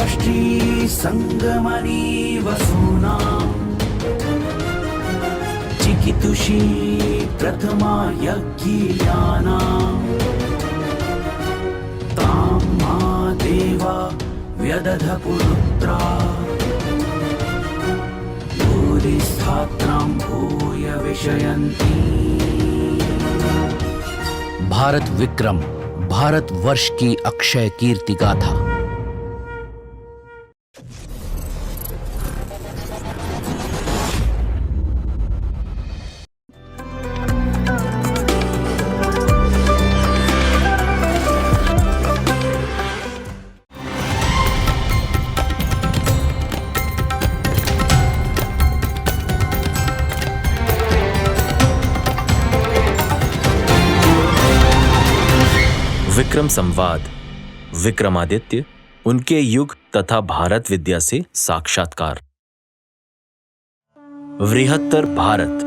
राष्ट्री संगमनी वसूनां चिकितुषी प्रथमा यज्ञियानां तां मा देवा व्यदध पुरुत्रा भूरिस्थात्रां भूय विषयन्ति। भारत विक्रम, भारत वर्ष की अक्षय कीर्ति गाथा। विक्रम संवाद, विक्रमादित्य, उनके युग तथा भारत विद्या से साक्षात्कार। वृहत्तर भारत।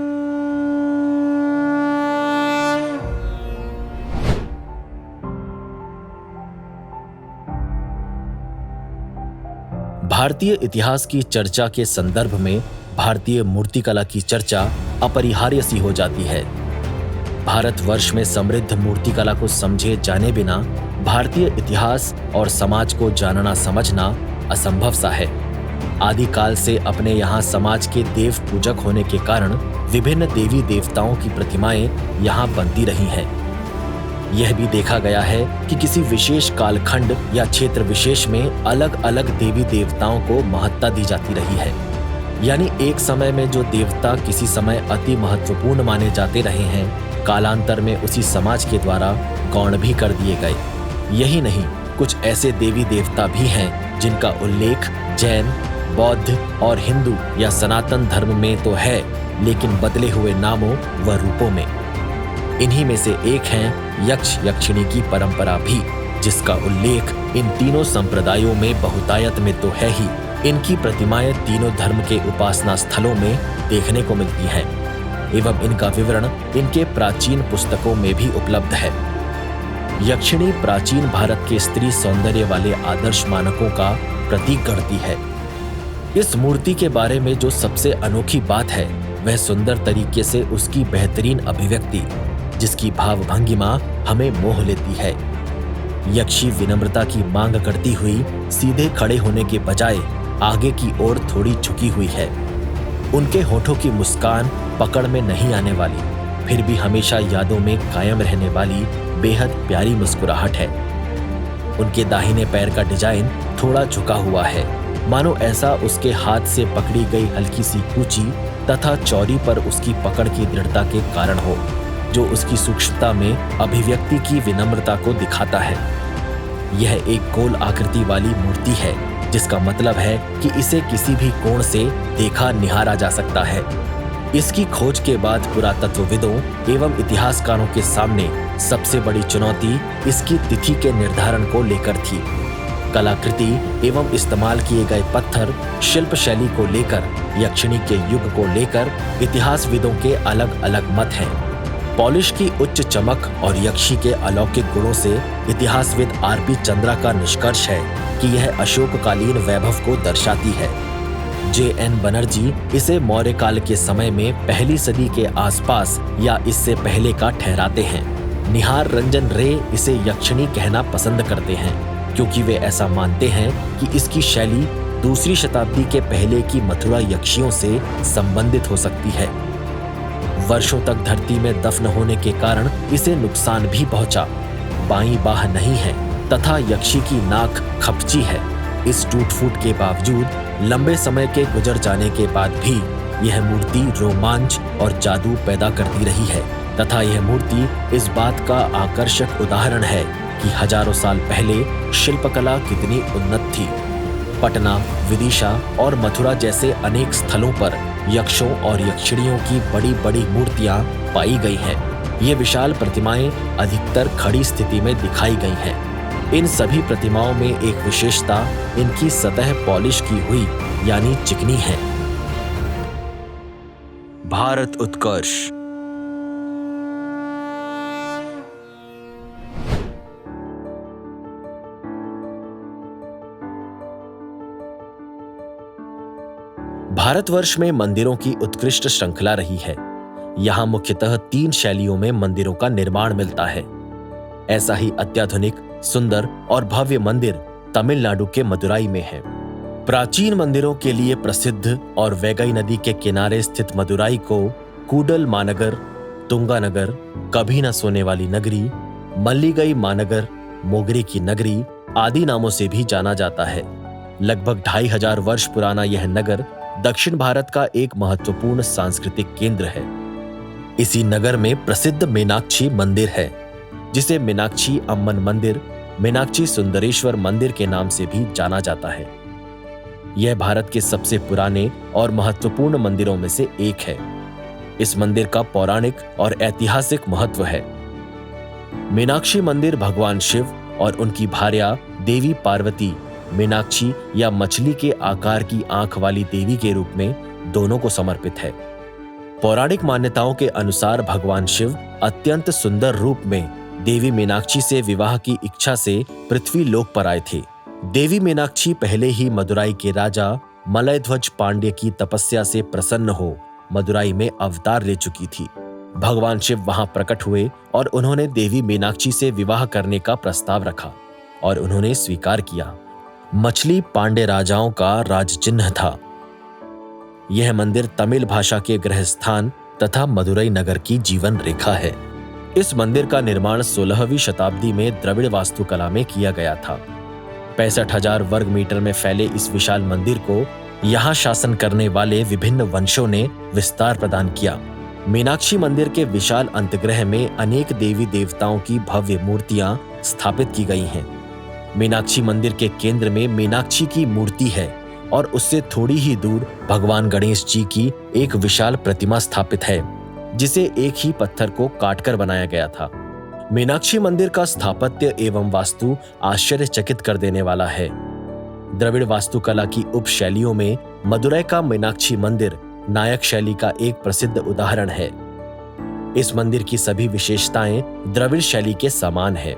भारतीय इतिहास की चर्चा के संदर्भ में भारतीय मूर्तिकला की चर्चा अपरिहार्य सी हो जाती है। भारतवर्ष में समृद्ध मूर्तिकला को समझे जाने बिना भारतीय इतिहास और समाज को जानना समझना असंभव सा है। आदिकाल से अपने यहाँ समाज के देव पूजक होने के कारण विभिन्न देवी देवताओं की प्रतिमाएं यहाँ बनती रही हैं। यह भी देखा गया है कि किसी विशेष कालखंड या क्षेत्र विशेष में अलग अलग देवी देवताओं को महत्ता दी जाती रही है। यानी एक समय में जो देवता किसी समय अति महत्वपूर्ण माने जाते रहे हैं, कालांतर में उसी समाज के द्वारा गौण भी कर दिए गए। यही नहीं, कुछ ऐसे देवी देवता भी हैं जिनका उल्लेख जैन, बौद्ध और हिंदू या सनातन धर्म में तो है, लेकिन बदले हुए नामों व रूपों में। इन्हीं में से एक है यक्ष यक्षिणी की परंपरा भी, जिसका उल्लेख इन तीनों संप्रदायों में बहुतायत में तो है ही। इनकी प्रतिमाएं तीनों धर्म के उपासना स्थलों में देखने को मिलती हैं एवं इनका विवरण इनके प्राचीन पुस्तकों में भी उपलब्ध है। यक्षिणी प्राचीन भारत के स्त्री सौंदर्य वाले आदर्श मानकों का प्रतीक गणती है। इस मूर्ति के बारे में जो सबसे अनोखी बात है वह सुंदर तरीके से उसकी बेहतरीन अभिव्यक्ति, जिसकी भाव भंगिमा हमें मोह लेती है। यक्षी विनम्रता की मांग करती हुई सीधे खड़े होने के बजाय आगे की ओर थोड़ी झुकी हुई है। उनके होठों की मुस्कान पकड़ में नहीं आने वाली, फिर भी हमेशा यादों में कायम रहने वाली बेहद प्यारी मुस्कुराहट है। उनके दाहिने पैर का डिजाइन थोड़ा झुका हुआ है, मानो ऐसा उसके हाथ से पकड़ी गई हल्की सी कूची तथा चौड़ी पर उसकी पकड़ की दृढ़ता के कारण हो, जो उसकी सूक्ष्मता में अभिव्यक्ति की विनम्रता को दिखाता है। यह एक गोल आकृति वाली मूर्ति है, जिसका मतलब है कि इसे किसी भी कोण से देखा निहारा जा सकता है। इसकी खोज के बाद पुरातत्वविदों एवं इतिहासकारों के सामने सबसे बड़ी चुनौती इसकी तिथि के निर्धारण को लेकर थी। कलाकृति एवं इस्तेमाल किए गए पत्थर, शिल्प शैली को लेकर, यक्षिणी के युग को लेकर इतिहासविदों के अलग अलग मत हैं। पॉलिश की उच्च चमक और यक्षी के अलौकिक गुणों से इतिहासविद आरपी चंद्रा का निष्कर्ष है कि यह अशोककालीन वैभव को दर्शाती है। जे.एन. बनर्जी इसे मौर्य काल के समय में पहली सदी के आसपास या इससे पहले का ठहराते हैं। निहार रंजन रे इसे यक्षिणी कहना पसंद करते हैं, क्योंकि वे ऐसा मानते हैं कि इसकी शैली दूसरी शताब्दी के पहले की मथुरा यक्षियों से संबंधित हो सकती है। वर्षों तक धरती में दफन होने के कारण इसे नुकसान भी पहुंचा। बाईं बाह नहीं है तथा यक्षी की नाक खपची है। इस टूट फूट के बावजूद लंबे समय के गुजर जाने के बाद भी यह मूर्ति रोमांच और जादू पैदा करती रही है तथा यह मूर्ति इस बात का आकर्षक उदाहरण है कि हजारों साल पहले शिल्पकला कितनी उन्नत थी। पटना, विदिशा और मथुरा जैसे अनेक स्थलों पर यक्षों और यक्षिणियों की बड़ी बड़ी मूर्तियां पाई गई हैं। ये विशाल प्रतिमाएं अधिकतर खड़ी स्थिति में दिखाई गई हैं। इन सभी प्रतिमाओं में एक विशेषता इनकी सतह पॉलिश की हुई यानी चिकनी है। भारत उत्कर्ष। भारतवर्ष में मंदिरों की उत्कृष्ट श्रृंखला रही है। यहाँ मुख्यतः 3 शैलियों में मंदिरों का निर्माण मिलता है। ऐसा ही अत्याधुनिक, सुंदर और भव्य मंदिर तमिलनाडु के मदुराई में है। प्राचीन मंदिरों के लिए प्रसिद्ध और वैगई नदी के किनारे स्थित मदुराई को कूडल मानगर, तुंगानगर, कभी न सोने वाली नगरी, मल्लीगई मानगर, मोगरे की नगरी आदि नामों से भी जाना जाता है। लगभग 2500 वर्ष पुराना यह नगर दक्षिण भारत का एक महत्वपूर्ण सांस्कृतिक केंद्र है। इसी नगर में प्रसिद्ध मीनाक्षी मंदिर है, जिसे मीनाक्षी अम्मन मंदिर, मीनाक्षी सुंदरेश्वर मंदिर के नाम से भी जाना जाता है। यह भारत के सबसे पुराने और महत्वपूर्ण मंदिरों में से एक है। इस मंदिर का पौराणिक और ऐतिहासिक महत्व है। मीनाक्षी मंदिर भगवान शिव और उनकी भार्या देवी पार्वती, मीनाक्षी या मछली के आकार की आंख वाली देवी के रूप में दोनों को समर्पित है। पौराणिक मान्यताओं के अनुसार भगवान शिव अत्यंत सुंदर रूप में देवी मीनाक्षी से विवाह की इच्छा से पृथ्वी लोक पर आए थे। देवी मीनाक्षी पहले ही मदुराई के राजा मलयध्वज पांड्य की तपस्या से प्रसन्न हो मदुराई में अवतार ले चुकी थी। भगवान शिव वहां प्रकट हुए और उन्होंने देवी मीनाक्षी से विवाह करने का प्रस्ताव रखा और उन्होंने स्वीकार किया। मछली पांड्य राजाओं का राजचिन्ह था। यह मंदिर तमिल भाषा के गृह स्थान तथा मदुराई नगर की जीवन रेखा है। इस मंदिर का निर्माण 16वीं शताब्दी में द्रविड़ वास्तुकला में किया गया था। 65,000 वर्ग मीटर में फैले इस विशाल मंदिर को यहाँ शासन करने वाले विभिन्न वंशों ने विस्तार प्रदान किया। मीनाक्षी मंदिर के विशाल अंतगृह में अनेक देवी देवताओं की भव्य मूर्तियां स्थापित की गई हैं। मीनाक्षी मंदिर के केंद्र में मीनाक्षी की मूर्ति है और उससे थोड़ी ही दूर भगवान गणेश जी की एक विशाल प्रतिमा स्थापित है, जिसे एक ही पत्थर को काटकर बनाया गया था। मीनाक्षी मंदिर का स्थापत्य एवं वास्तु आश्चर्यचकित कर देने वाला है। द्रविड़ वास्तुकला की उपशैलियों में मदुरै का मीनाक्षी मंदिर नायक शैली का एक प्रसिद्ध उदाहरण है। इस मंदिर की सभी विशेषताएं द्रविड़ शैली के समान है।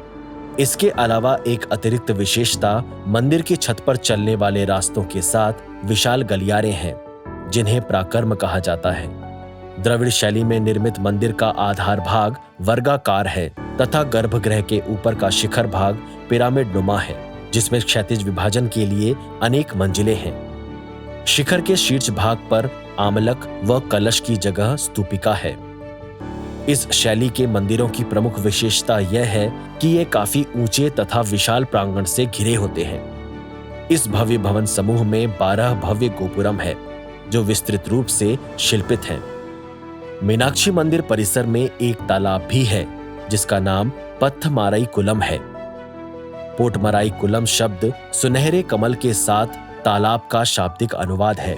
इसके अलावा एक अतिरिक्त विशेषता मंदिर की छत पर चलने वाले रास्तों के साथ विशाल गलियारे हैं, जिन्हें प्राकर्म कहा जाता है। द्रविड़ शैली में निर्मित मंदिर का आधार भाग वर्गाकार है तथा गर्भगृह के ऊपर का शिखर भाग पिरामिड नुमा है, जिसमें क्षैतिज विभाजन के लिए अनेक मंजिलें हैं। शिखर के शीर्ष भाग पर आमलक व कलश की जगह स्तूपिका है। इस शैली के मंदिरों की प्रमुख विशेषता यह है कि ये काफी ऊंचे तथा विशाल प्रांगण से घिरे होते हैं। इस भव्य भवन समूह में 12 भव्य गोपुरम है, जो विस्तृत रूप से शिल्पित हैं। मीनाक्षी मंदिर परिसर में एक तालाब भी है, जिसका नाम पथमाराई कुलम है। पोटमराई कुलम शब्द सुनहरे कमल के साथ तालाब का शाब्दिक अनुवाद है।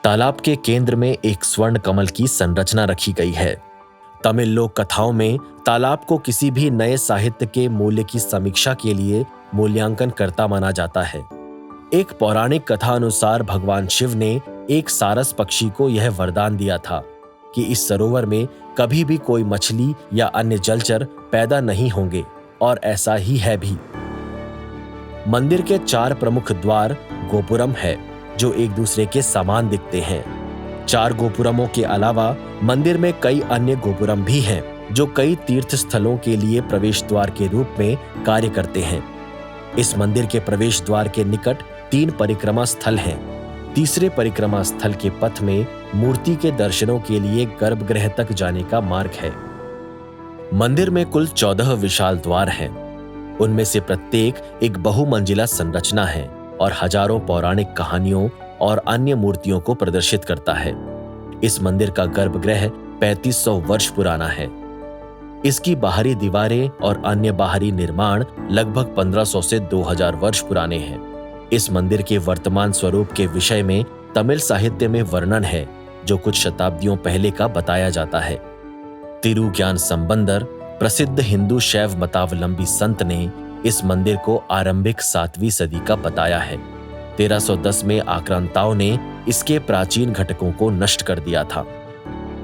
तालाब के केंद्र में एक स्वर्ण कमल की संरचना रखी गई है। तमिल लोक कथाओं में तालाब को किसी भी नए साहित्य के मूल्य की समीक्षा के लिए मूल्यांकन करता माना जाता है। एक पौराणिक कथा अनुसार भगवान शिव ने एक सारस पक्षी को यह वरदान दिया था कि इस सरोवर में कभी भी कोई मछली या अन्य जलचर पैदा नहीं होंगे, और ऐसा ही है भी। मंदिर के 4 प्रमुख द्वार गोपुरम है, जो एक दूसरे के समान दिखते हैं। 4 गोपुरमों के अलावा मंदिर में कई अन्य गोपुरम भी हैं, जो कई तीर्थ स्थलों के लिए प्रवेश द्वार के रूप में कार्य करते हैं। इस मंदिर के प्रवेश द्वार के निकट 3 परिक्रमा स्थल हैं। तीसरे परिक्रमा स्थल के पथ में मूर्ति के दर्शनों के लिए गर्भगृह तक जाने का मार्ग है। मंदिर में कुल 14 विशाल द्वार हैं। उनमें से प्रत्येक एक बहुमंजिला संरचना है और हजारों पौराणिक कहानियों और अन्य मूर्तियों को प्रदर्शित करता है। इस मंदिर का गर्भगृह 3500 वर्ष पुराना है। इसकी बाहरी दीवारें और अन्य बाहरी निर्माण लगभग 1500 से 2000 वर्ष पुराने हैं। इस मंदिर के वर्तमान स्वरूप के विषय में तमिल साहित्य में वर्णन है, जो कुछ शताब्दियों पहले का बताया जाता है। तिरुज्ञान संबंदर, प्रसिद्ध हिंदू शैव मतावलंबी संत ने इस मंदिर को आरंभिक 7वीं सदी का बताया है। 1310 में आक्रांताओं ने इसके प्राचीन घटकों को नष्ट कर दिया था।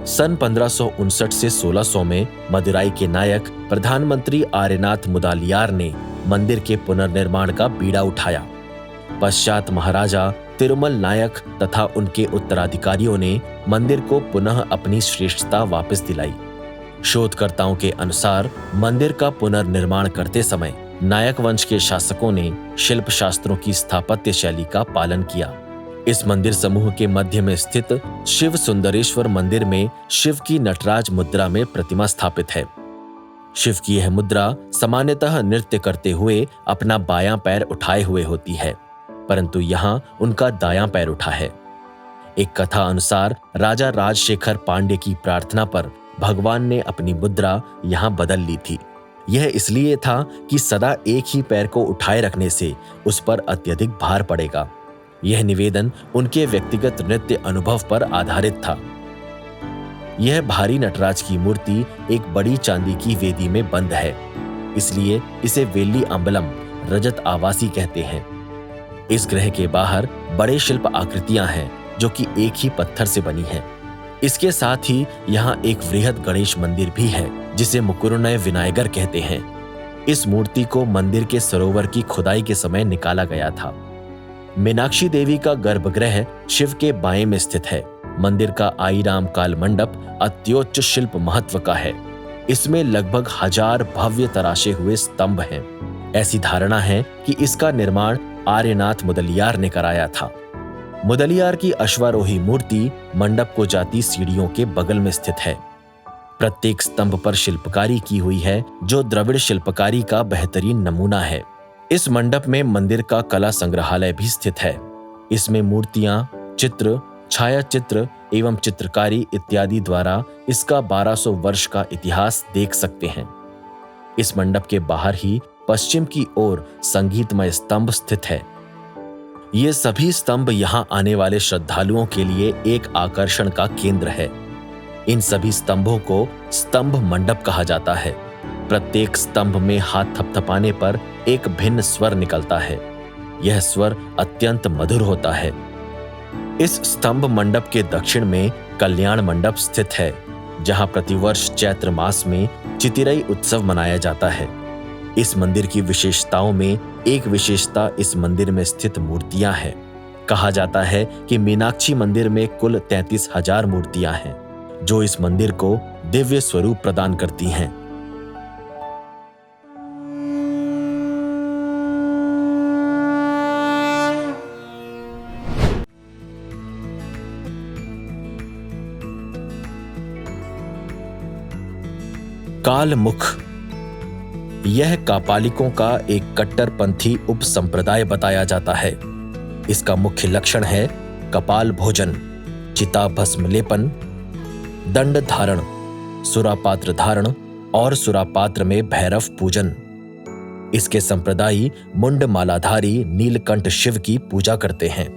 सन 1559 से 1600 में मदुराई के नायक प्रधानमंत्री आर्यनाथ मुदालियार ने मंदिर के पुनर्निर्माण का बीड़ा उठाया। पश्चात महाराजा तिरुमल नायक तथा उनके उत्तराधिकारियों ने मंदिर को पुनः अपनी श्रेष्ठता वापस दिलाई। शोधकर्ताओं के अनुसार मंदिर का पुनर्निर्माण करते समय नायक वंश के शासकों ने शिल्प शास्त्रों की स्थापत्य शैली का पालन किया। इस मंदिर समूह के मध्य में स्थित शिव सुंदरेश्वर मंदिर में शिव की नटराज मुद्रा में प्रतिमा स्थापित है। शिव की यह मुद्रा सामान्यतः नृत्य करते हुए अपना बायां पैर उठाए हुए होती है, परंतु यहाँ उनका दायां पैर उठा है। एक कथा अनुसार राजा राजशेखर पांडे की प्रार्थना पर भगवान ने अपनी मुद्रा यहाँ बदल ली थी। यह इसलिए था कि सदा एक ही पैर को उठाए रखने से उस पर अत्यधिक भार पड़ेगा। यह निवेदन उनके व्यक्तिगत नृत्य अनुभव पर आधारित था। यह भारी नटराज की मूर्ति एक बड़ी चांदी की वेदी में बंद है, इसलिए इसे वेल्ली अम्बलम रजत आवासी कहते हैं। इस ग्रह के बाहर बड़े शिल्प आकृतियां हैं जो कि एक ही पत्थर से बनी हैं। इसके साथ ही यहाँ एक वृहद गणेश मंदिर भी है जिसे मुकुरुनय विनायगर कहते हैं। इस मूर्ति को मंदिर के सरोवर की खुदाई के समय निकाला गया था। मीनाक्षी देवी का गर्भगृह शिव के बाएं में स्थित है। मंदिर का आईराम काल मंडप अत्योच्च शिल्प महत्व का है। इसमें लगभग 1000 भव्य तराशे हुए स्तंभ हैं। ऐसी धारणा है कि इसका निर्माण आर्यनाथ मुदलियार ने कराया था। मुदलियार की अश्वारोही मूर्ति मंडप को जाती सीढ़ियों के बगल में स्थित है। प्रत्येक स्तंभ पर शिल्पकारी की हुई है जो द्रविड़ शिल्पकारी का बेहतरीन नमूना है। इस मंडप में मंदिर का कला संग्रहालय भी स्थित है। इसमें मूर्तियां, चित्र, छायाचित्र एवं चित्रकारी इत्यादि द्वारा इसका 1200 वर्ष का इतिहास देख सकते हैं। इस मंडप के बाहर ही पश्चिम की ओर संगीतमय स्तंभ स्थित है। ये सभी स्तंभ यहाँ आने वाले श्रद्धालुओं के लिए एक आकर्षण का केंद्र है। इन सभी स्तंभों को स्तंभ मंडप कहा जाता है। प्रत्येक स्तंभ में हाथ थपथपाने पर एक भिन्न स्वर निकलता है। यह स्वर अत्यंत मधुर होता है। इस स्तंभ मंडप के दक्षिण में कल्याण मंडप स्थित है, जहां प्रतिवर्ष चैत्र मास में चितिरई उत्सव मनाया जाता है। इस मंदिर की विशेषताओं में एक विशेषता इस मंदिर में स्थित मूर्तियां हैं। कहा जाता है कि मीनाक्षी मंदिर में कुल 33,000 मूर्तियां हैं, जो इस मंदिर को दिव्य स्वरूप प्रदान करती हैं। कालमुख यह कापालिकों का एक कट्टरपंथी उप संप्रदाय बताया जाता है। इसका मुख्य लक्षण है कपाल भोजन, चिता भस्म लेपन, दंड धारण, सुरापात्र धारण और सुरापात्र में भैरव पूजन। इसके संप्रदायी मुंड मालाधारी नीलकंठ शिव की पूजा करते हैं।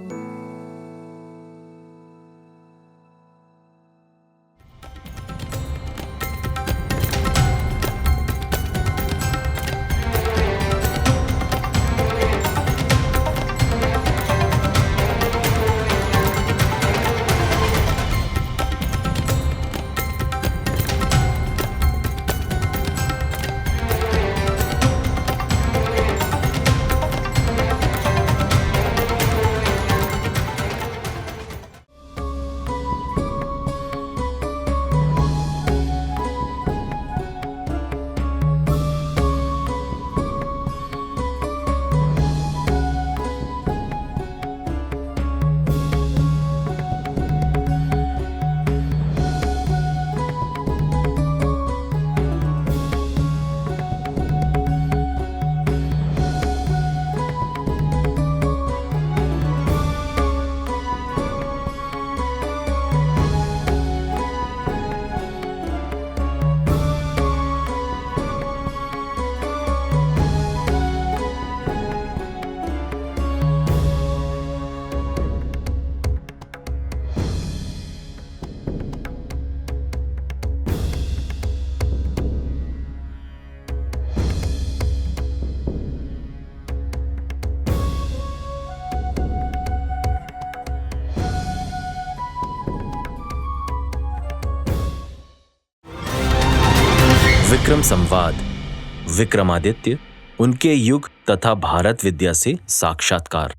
विक्रम संवाद, विक्रमादित्य, उनके युग तथा भारत विद्या से साक्षात्कार।